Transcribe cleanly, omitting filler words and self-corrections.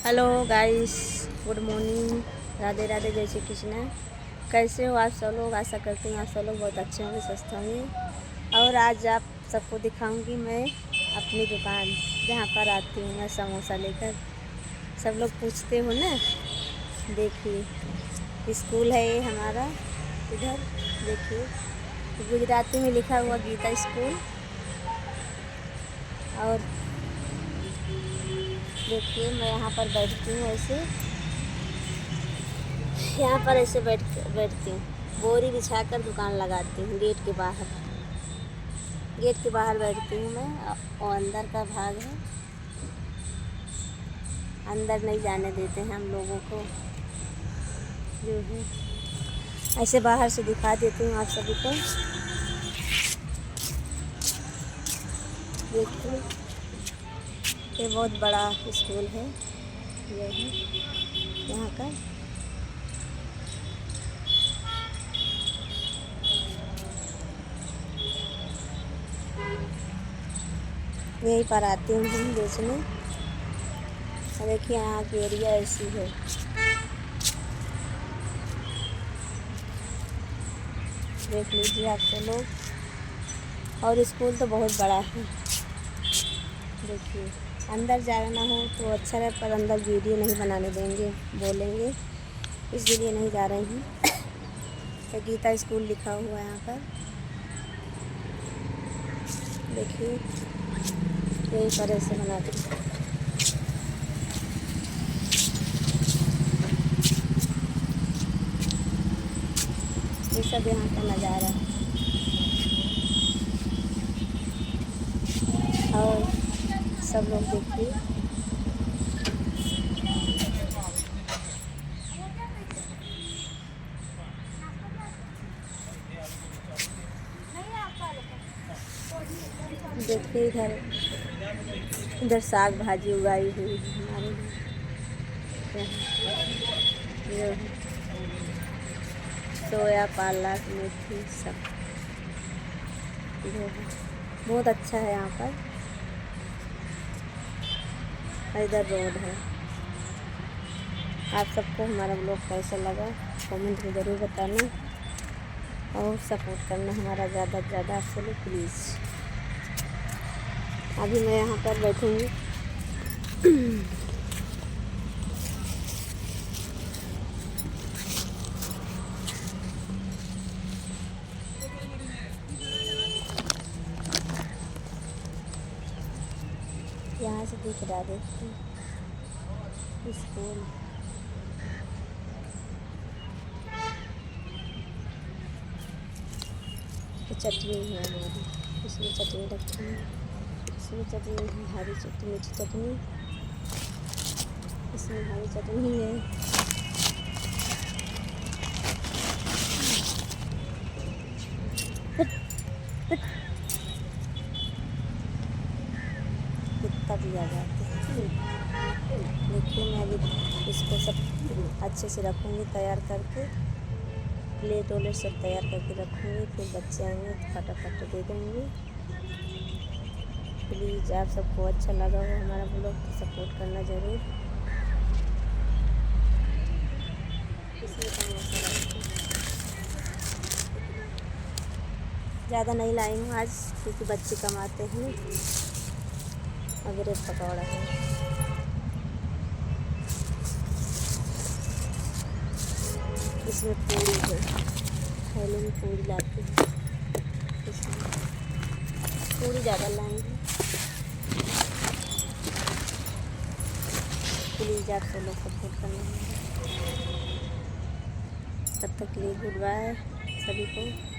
Hello guys, good morning, Radhe Radhe, जय श्री कृष्ण। कैसे हो आप सब लोग? आशा करती हूँ आप सब लोग बहुत अच्छे होंगे, स्वस्थ होंगे। और आज आप सबको दिखाऊंगी मैं अपनी दुकान, जहाँ पर आती हूँ मैं समोसा लेकर। सब लोग पूछते हो ना। देखिए स्कूल है ये हमारा, इधर देखिए गुजराती में लिखा हुआ गीता स्कूल। और देखिए मैं यहाँ पर बैठती हूँ, यहाँ पर ऐसे बैठती हूँ, बोरी बिछाकर दुकान लगाती हूँ। गेट के बाहर बैठती हूँ मैं। और अंदर का भाग है, अंदर नहीं जाने देते हैं हम लोगों को, जो है ऐसे बाहर से दिखा देती हूँ आप सभी को। देखिए ये बहुत बड़ा स्कूल है, ये है यहाँ का। यहीं पर आती हूँ हम बेचने। देखिए यहाँ की एरिया ऐसी है। देख लीजिए आप सब लोग। और स्कूल तो बहुत बड़ा है। देखिए अंदर जाना हो तो अच्छा है, पर अंदर वीडियो नहीं बनाने देंगे, बोलेंगे, इसलिए नहीं जा रही हूँ। तो गीता स्कूल लिखा हुआ है यहाँ पर, देखिए यही पर ऐसे बनाते हैं। ये सब यहाँ का नज़ारा है। और सब लोग देखिए देखिए इधर साग भाजी उगाई हुई है हमारे लिए। सोया, पालक, मेथी सब बहुत अच्छा है यहाँ पर। इधर रोड है। आप सबको हमारा ब्लॉग कैसा लगा कमेंट में ज़रूर बताना, और सपोर्ट करना हमारा ज़्यादा से ज़्यादा आप लोग प्लीज़। अभी मैं यहाँ पर बैठूँगी। यहाँ से दिख रहा, देखिए स्कूल। चटनी है हमारी, इसमें चटनी रखी है। इसमें चटनी है, हरी चटनी, मीठी चटनी, इसमें हरी चटनी है। कुत्ता भी आ जाते हैं। देखिए मैं अभी इसको सब अच्छे से रखूँगी, तैयार करके प्लेट वलेट सब तैयार करके रखूँगी। फिर बच्चे आएंगे तो फटाफट दे देंगे। प्लीज़ आप सबको अच्छा लगा हो हमारा ब्लॉग तो सपोर्ट करना ज़रूर। इसमें ज़्यादा नहीं लाई हूँ आज, क्योंकि बच्चे कमाते हैं। और ब्रेड पकौड़ा है। इसमें पूरी है, थैले में पूरी लाती हूँ। इसमें पूरी ज़्यादा लाएंगे। प्लीज़ आप सब लोग सपोर्ट करना है। तब तक के लिए गुड बाय सभी को।